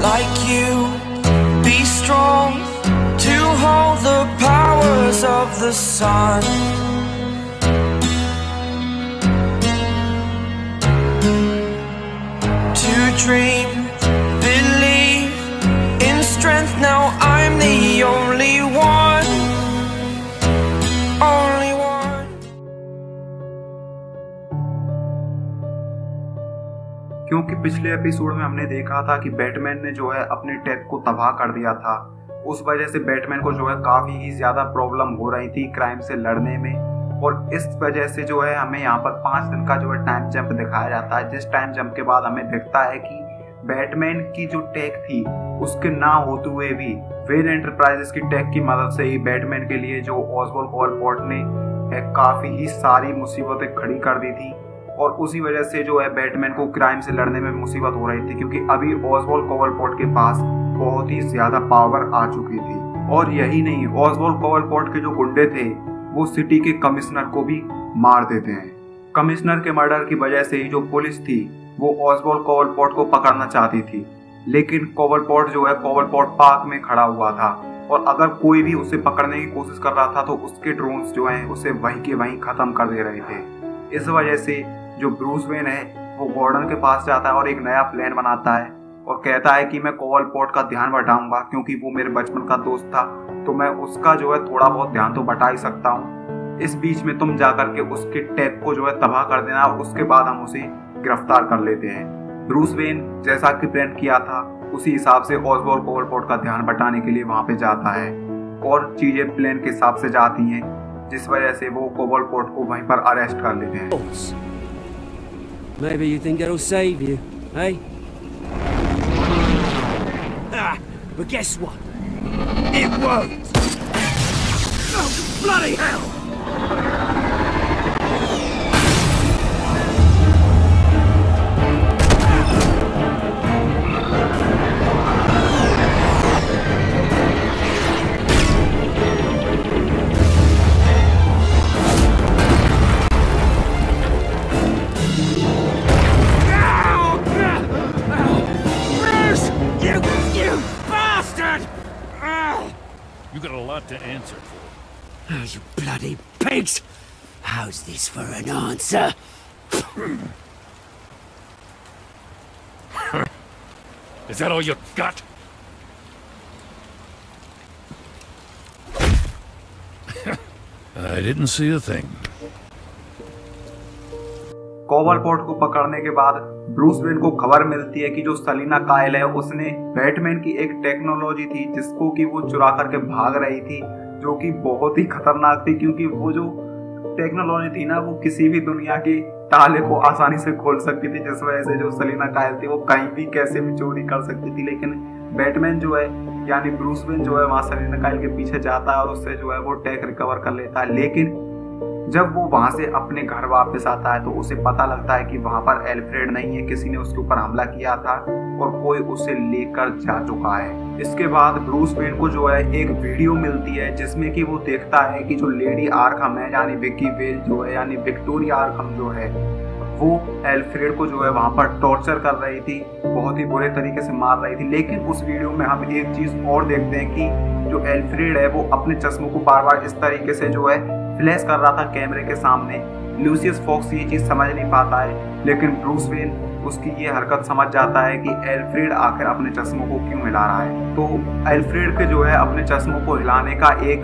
like you. Be strong to hold the powers of the sun. To dream, believe in strength. Now I'm the only one. Only one. क्योंकि पिछले episode में हमने देखा था कि Batman ने जो है अपने टेक को तबाह कर दिया था। उस वजह से बैटमैन को जो है काफी ही ज्यादा प्रॉब्लम हो रही थी क्राइम से लड़ने में, और इस वजह से जो है हमें यहाँ पर 5 दिन का जो है टाइम जंप दिखाया जाता है, जिस टाइम जंप के बाद हमें दिखता है कि बैटमैन की जो टेक थी उसके ना होते हुए भी वेन एंटरप्राइजेस की टेक की मदद से ही बैटमैन के लिए जो ऑसवाल्ड कोवलपोर्ट ने काफी ही सारी मुसीबतें खड़ी कर दी थी, और उसी वजह से जो है बैटमैन को क्राइम से लड़ने में मुसीबत हो रही थी, क्योंकि अभी ऑसवाल्ड कोवलपोर्ट के पास बहुत ही ज्यादा पावर आ चुकी थी। और यही नहीं, ऑसवाल्ड कोवलपोर्ट के जो गुंडे थे वो सिटी के कमिश्नर को भी मार देते हैं। कमिश्नर के मर्डर की वजह से ही जो पुलिस थी वो ऑसवाल्ड कोवलपोर्ट को पकड़ना चाहती थी, लेकिन कोवलपोर्ट जो है कोवलपोर्ट पार्क में खड़ा हुआ था, और अगर कोई भी उसे पकड़ने की कोशिश कर रहा था तो उसके ड्रोन्स जो हैं उसे वहीं के वहीं खत्म कर दे रहे थे। इस वजह से जो ब्रूस वेन है वो गॉर्डन के पास जाता है और एक नया प्लान बनाता है और कहता है कि मैं कोवलपोर्ट का ध्यान बटाऊंगा, क्योंकि वो मेरे बचपन का दोस्त था, तो मैं उसका जो है थोड़ा बहुत ध्यान तो बटा ही सकता हूँ। इस बीच में तुम जाकर के उसके टेक को जो है तबाह कर देना, और उसके बाद हम उसे गिरफ्तार कर लेते हैं। ब्रूस वेन जैसा कि प्लान किया था उसी हिसाब से ऑसवाल्ड कोवलपोर्ट का ध्यान बटाने के लिए वहां पे जाता है, और चीजें प्लान के हिसाब से जाती हैं, जिस वजह से वो कोवलपोर्ट को वहीं पर अरेस्ट कर लेते हैं। Maybe you think it'll save you, eh? Ah, but guess what? It won't! Oh, bloody hell! You got a lot to answer for. Oh, you bloody pigs! How's this for an answer? Is that all you got? I didn't see a thing. कोवलपोर्ट को पकड़ने के बाद Bruce Wayne को खबर मिलती है कि जो सलीना काइल है उसने बैटमैन की एक टेक्नोलॉजी थी जिसको कि वो चुरा करके भाग रही थी, जो कि बहुत ही खतरनाक थी, क्योंकि वो जो टेक्नोलॉजी थी ना वो किसी भी दुनिया के ताले को आसानी से खोल सकती थी, जिस वजह से जो सलीना काइल थी वो कहीं भी कैसे भी चोरी कर सकती थी। लेकिन बैटमैन जो है यानी ब्रूस वेन जो है वहाँ सलीना काइल के पीछे जाता है और उससे जो है वो टेक रिकवर कर लेता है। लेकिन जब वो वहां से अपने घर वापस आता है तो उसे पता लगता है कि वहां पर एल्फ्रेड नहीं है, किसी ने उसके ऊपर हमला किया था और कोई उसे लेकर जा चुका है। इसके बाद ब्रूस वेन को जो है एक वीडियो मिलती है जिसमें कि वो देखता है कि जो लेडी आर्कहम है यानी विक्की वेल जो है यानी विक्टोरिया आर्कहम जो है वो एल्फ्रेड को जो है वहां पर टॉर्चर कर रही थी, बहुत ही बुरे तरीके से मार रही थी। लेकिन उस वीडियो में हम एक चीज और देखते हैं कि जो एल्फ्रेड है वो अपने चश्मों को बार बार इस तरीके से जो है फ्लैश कर रहा था कैमरे के सामने। लूसियस फॉक्स ये चीज समझ नहीं पाता है, लेकिन ब्रूस वेन उसकी ये हरकत समझ जाता है कि एल्फ्रेड आखिर अपने चश्मों को क्यों हिला रहा है। तो एल्फ्रेड के जो है अपने चश्मों को हिलाने का एक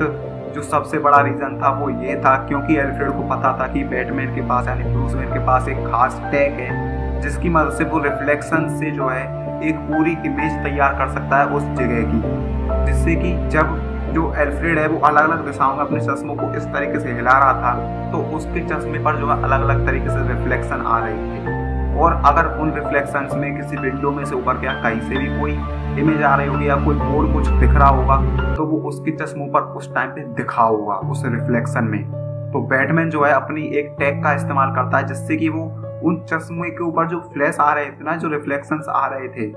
जो सबसे बड़ा रीजन था वो ये था क्योंकि एल्फ्रेड को पता था कि बैटमैन के पास यानी ब्रूस वेन के पास एक खास टेक है जिसकी मदद से वो रिफ्लेक्शन से जो है एक पूरी इमेज तैयार कर सकता है उस जगह की, जिससे कि जब जो एल्फ्रेड है वो अलग अलग दिशाओं में अपने चश्मों को इस तरीके से हिला रहा था तो उसके चश्मे पर जो है अलग अलग तरीके से रिफ्लेक्शन आ रही थी, और अगर उन रिफ्लेक्शंस में किसी विंडो में से ऊपर क्या कहीं से भी कोई इमेज आ रही होगी या कोई बोर्ड कुछ दिख रहा होगा तो वो उसके चश्मों पर उस टाइम पे दिखा होगा उस रिफ्लेक्शन में। तो बैटमैन जो है अपनी एक टेक का इस्तेमाल करता है जिससे कि वो उन चश्मे के ऊपर जो फ्लैश आ रहे थे ना, जो रिफ्लेक्शंस आ रहे थे,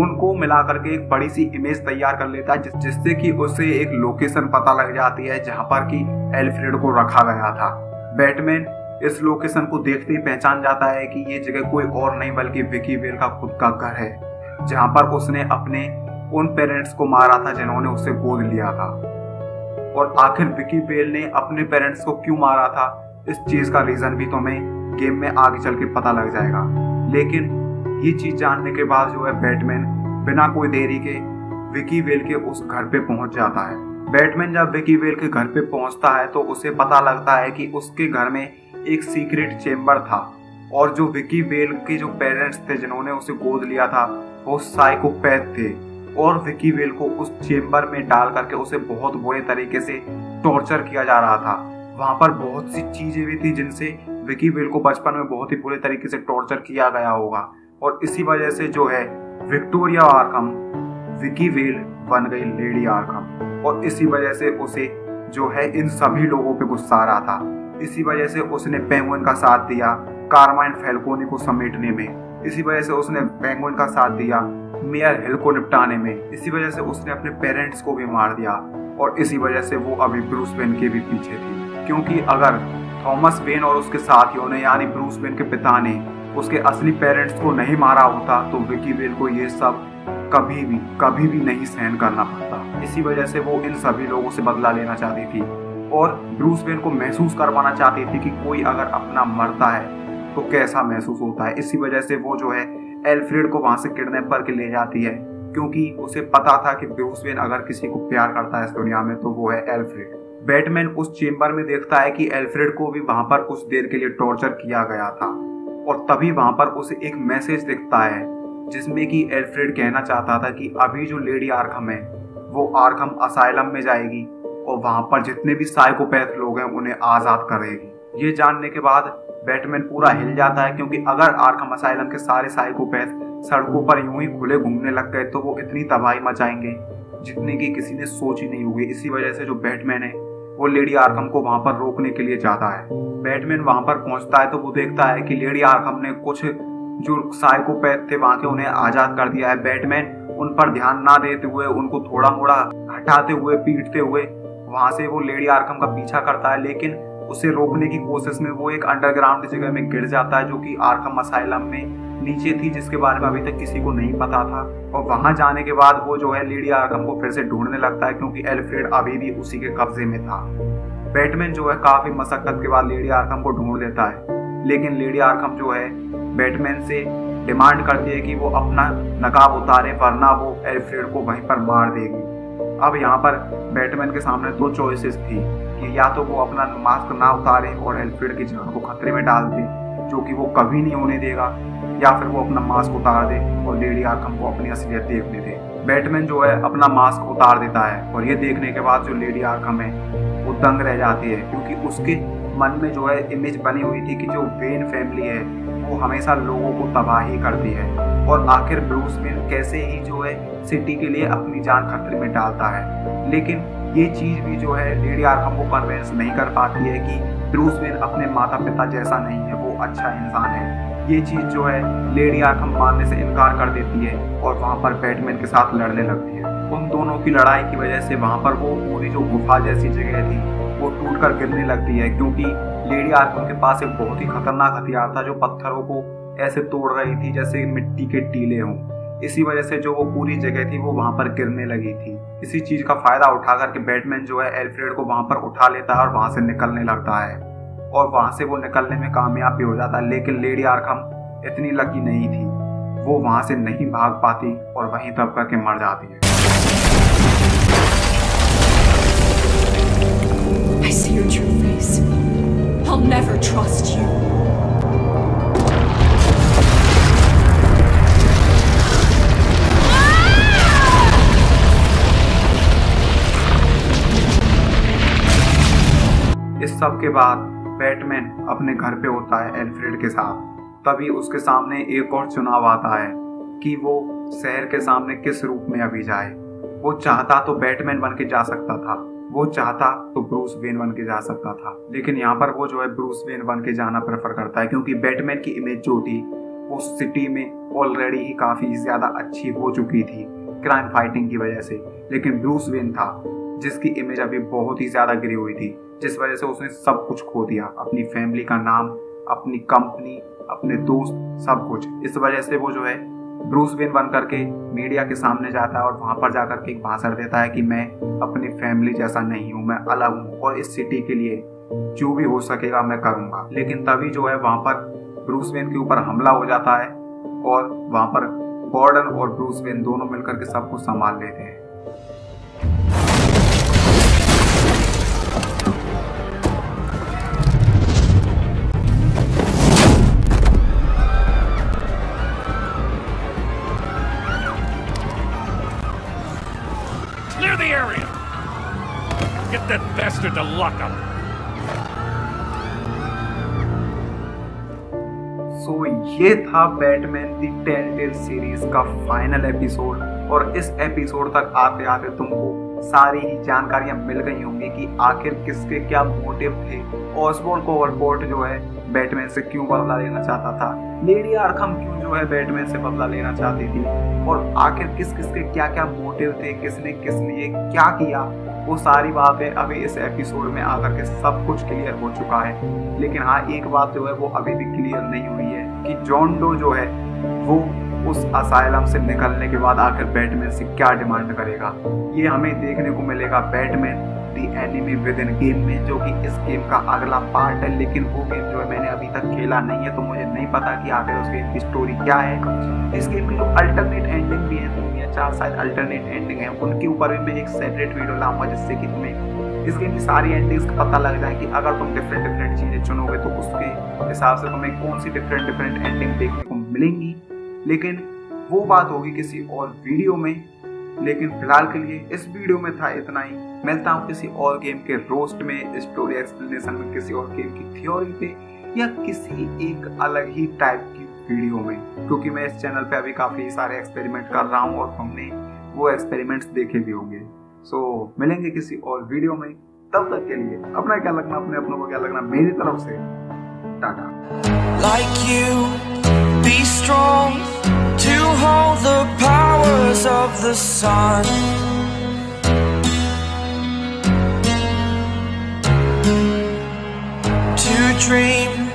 उनको मिला करके एक बड़ी सी इमेज तैयार कर लेता है जिससे कि उसे एक लोकेशन पता लग जाती है जहां पर कि एल्फ्रेड को रखा गया था। बैटमैन इस लोकेशन को देखते ही पहचान जाता है कि ये जगह कोई और नहीं बल्कि विकी वेल का खुद का घर है। जहां पर उसने अपने उन पेरेंट्स को मारा था जिन्होंने उसे गोद लिया था। और आखिर विकी वेल ने अपने पेरेंट्स को क्यों मारा था, इस चीज का रीजन भी तुम्हें गेम में आगे चल के पता लग जाएगा। लेकिन ये चीज जानने के बाद जो है बैटमैन बिना कोई देरी के विकी वेल के उस घर पे पहुंच जाता है। बैटमैन जब विकी वेल के घर पे पहुंचता है तो उसे पता लगता है कि उसके घर में एक सीक्रेट चेम्बर था और जो विकी वेल के जो पेरेंट्स थे जिन्होंने उसे गोद लिया था वो साइकोपैथ थे और विकी वेल को उस चेम्बर में डाल करके उसे बहुत बुरे तरीके से टॉर्चर किया जा रहा था। वहां पर बहुत सी चीजें भी थी जिनसे विकी वेल को बचपन में बहुत ही बुरे तरीके से टॉर्चर किया गया होगा और इसी वजह से जो है विक्टोरिया आर्कम विकी वेल बन गई लेडी आर्कम और इसी वजह से उसे जो है इन सभी लोगों पे गुस्सा आ रहा था। इसी वजह से उसने पेंगुइन का साथ दिया कार्माइन फैल्कोनी को समेटने में। इसी वजह से उसने पेंगुइन का साथ दिया मेयर हिल को निपटाने में। इसी वजह से उसने अपने पेरेंट्स को भी मार दिया और इसी वजह से वो अभी ब्रूस वेन के भी पीछे थी, क्योंकि अगर थॉमस वेन और उसके साथियों ने यानी ब्रूस वेन के पिता ने उसके असली पेरेंट्स को नहीं मारा होता तो विकी वेल को ये सब कभी भी नहीं सहन करना पड़ता। इसी वजह से वो इन सभी लोगों से बदला लेना चाहती थी और ब्रूस वेन को महसूस करवाना चाहती थी कि कोई अगर अपना मरता है तो कैसा महसूस होता है। इसी वजह से वो जो है एल्फ्रेड को वहां से किडनैप करके ले जाती है, क्योंकि उसे पता था कि ब्रूस वेन अगर किसी को प्यार करता है इस दुनिया में तो वो है एल्फ्रेड। बैटमैन उस चेम्बर में देखता है कि एल्फ्रेड को भी वहां पर कुछ देर के लिए टॉर्चर किया गया था और तभी वहां पर उसे एक मैसेज दिखता है जिसमें कि एल्फ्रेड कहना चाहता था कि अभी जो लेडी आर्कम है वो आर्कम असाइलम में जाएगी और वहां पर जितने भी साइकोपैथ लोग हैं उन्हें आजाद करेगी। ये जानने के बाद बैटमैन पूरा हिल जाता है, क्योंकि अगर आर्कम असाइलम के सारे साइकोपैथ सड़कों पर यूं ही खुले घूमने लग गए तो वो इतनी तबाही मचाएंगे जितने की किसी ने सोची नहीं होगी। इसी वजह से जो बैटमैन है वो लेडी आर्कम को वहां पर रोकने के लिए जाता है। बैटमैन वहां पर पहुंचता है तो वो देखता है कि लेडी आर्कम ने कुछ जो साइकोपैथ थे वहां के उन्हें आजाद कर दिया है। बैटमैन उन पर ध्यान ना देते हुए उनको थोड़ा मोड़ा हटाते हुए पीटते हुए वहां से वो लेडी आर्कम का पीछा करता है, लेकिन उसे रोकने की कोशिश में वो एक अंडरग्राउंड की जगह में गिर जाता है जो कि आर्कम असाइलम में नीचे थी, जिसके बारे में अभी तक किसी को नहीं पता था। और वहां जाने के बाद वो जो है लेडी आर्कम को फिर से ढूंढने लगता है, क्योंकि एल्फ्रेड अभी भी उसी के कब्जे में था। बैटमैन जो है काफी मशक्कत के बाद लेडी आर्कम को ढूंढ लेता है, लेकिन लेडी आर्कम जो है बैटमैन से डिमांड करती है कि वो अपना नकाब उतारे वरना वो एल्फ्रेड को वहीं पर मार देगी। अब यहाँ पर बैटमैन के सामने दो चॉइसेस थी कि या तो वो अपना मास्क ना उतारे और एल्फ्रेड की जान को खतरे में डाल दे, जो कि वो कभी नहीं होने देगा, या फिर वो अपना मास्क उतार दे और लेडी आर्कम को अपनी असलियत देखने दे। बैटमैन जो है अपना मास्क उतार देता है और ये देखने के बाद जो लेडी आर्कम है वो दंग रह जाती है, क्योंकि उसके मन में जो है इमेज बनी हुई थी कि जो वेन फैमिली है वो हमेशा लोगों को तबाही करती है और आखिर ब्रूस वेन कैसे ही जो है सिटी के लिए अपनी जान खतरे में डालता है। लेकिन ये चीज भी जो है लेडी आर्कम को कन्विंस नहीं कर पाती है कि ब्रूस वेन अपने माता पिता जैसा नहीं है, वो अच्छा इंसान है। ये चीज जो है लेडी आर्कम मानने से इनकार कर देती है और वहां पर बैटमैन के साथ लड़ने लगती है। उन दोनों की लड़ाई की वजह से वहां पर वो पूरी जो गुफा जैसी जगह थी वो टूटकर गिरने लगती है, क्योंकि लेडी आर्कम के पास एक बहुत ही खतरनाक हथियार था जो पत्थरों को ऐसे तोड़ रही थी जैसे मिट्टी के टीले हों। इसी वजह से जो वो पूरी जगह थी वो वहां पर गिरने लगी थी। इसी चीज का फायदा उठा करके बैटमैन जो है एल्फ्रेड को वहां पर उठा लेता है और वहां से निकलने लगता है और वहां से वो निकलने में कामयाब भी हो जाता है। लेकिन लेडी आर्कम इतनी लकी नहीं थी, वो वहां से नहीं भाग पाती और वहीं दब करके मर जाती है। I see your true face. I'll never trust you. इस सब के बाद बैटमैन अपने घर पे होता है एल्फ्रेड के साथ। तभी उसके सामने एक और चुनाव आता है कि वो शहर के सामने किस रूप में अभी जाए। वो चाहता तो बैटमैन बन के जा सकता था, वो चाहता तो ब्रूस वेन बन के जा सकता था, लेकिन यहाँ पर वो जो है ब्रूस वेन बन के जाना प्रेफर करता है, क्योंकि बैटमैन की इमेज जो थी वो सिटी में ऑलरेडी ही काफी ज्यादा अच्छी हो चुकी थी क्राइम फाइटिंग की वजह से। लेकिन ब्रूस वेन था जिसकी इमेज अभी बहुत ही ज्यादा गिरी हुई थी, जिस वजह से उसने सब कुछ खो दिया, अपनी फैमिली का नाम, अपनी कंपनी, अपने दोस्त, सब कुछ। इस वजह से वो जो है ब्रूस वेन बन करके मीडिया के सामने जाता है और वहां पर जाकर के एक भाषण देता है कि मैं अपनी फैमिली जैसा नहीं हूँ, मैं अलग हूँ और इस सिटी के लिए जो भी हो सकेगा मैं करूंगा। लेकिन तभी जो है वहां पर ब्रूस वेन के ऊपर हमला हो जाता है और वहां पर गॉर्डन और ब्रूस वेन दोनों मिलकर के सब कुछ संभाल लेते हैं। Clear the area! Get that bastard to lock up! सो ये था बैटमैन दी टेलटेल सीरीज का फाइनल एपिसोड और इस एपिसोड तक आते आते तुमको सारी ही जानकारियां मिल गई होंगी कि आखिर किसके क्या मोटिव थे। ऑसबॉर्न कोवरपोर्ट जो है बैटमैन से क्यों बदला लेना चाहता था, लेडी आर्खम क्यों जो है बैटमैन से बदला लेना चाहती थी और आखिर किस किस के क्या क्या मोटिव थे, किसने किस लिए क्या किया, वो सारी बातें अभी इस एपिसोड में आकर के सब कुछ क्लियर हो चुका है। लेकिन हाँ, एक बात जो है वो अभी भी क्लियर नहीं हुई है कि जॉन डो जो है वो उस असाइलम से निकलने के बाद आकर बैटमैन से क्या डिमांड करेगा। ये हमें देखने को मिलेगा Batman the enemy with in game में, जो कि इस गेम का अगला पार्ट है। लेकिन वो गेम जो है मैंने अभी तक खेला नहीं है, तो मुझे नहीं पता कि आखिर उस गेम की स्टोरी क्या है। इस गेम की जो अल्टरनेट एंडिंग भी है, 3 या 4 शायद अल्टरनेट एंडिंग है, उनके ऊपर भी मैं एक सेपरेट वीडियो लाऊंगा जिससे कि तुम्हें इस गेम की सारी एंडिंग्स का पता लग जाए कि अगर तुम डिफरेंट चीजें चुनोगे तो उसके हिसाब से तुम्हें कौन सी डिफरेंट एंडिंग देखने को मिलेंगी। लेकिन वो बात होगी किसी और वीडियो में। लेकिन फिलहाल के लिए इस वीडियो में था इतना ही। मिलता हूँ किसी और गेम के रोस्ट में, स्टोरी एक्सप्लेनेशन में, किसी और गेम की थ्योरी पे या किसी एक अलग ही टाइप की वीडियो में, क्योंकि मैं इस चैनल पे अभी काफी सारे एक्सपेरिमेंट कर रहा हूँ और हमने वो एक्सपेरिमेंट्स देखे भी होंगे। सो मिलेंगे किसी और वीडियो में, तब तक के लिए अपना क्या लगना, अपने अपनों को क्या लगना, मेरी तरफ से Tata. Like you, be strong to hold the powers of the sun. To dream